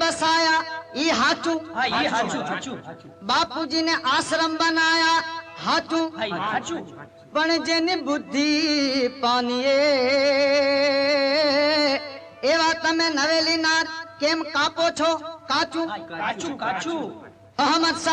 વસાયા ઈ હાચું હા ઈ હાચું હાચું બાપુજીને આશ્રમ બનાયા હાચું હા ઈ હાચું પણ જેની બુદ્ધિ પાનીએ એવા તમે નવેલી ના કેમ કાપો છો કાચું કાચું કાચું અહમદ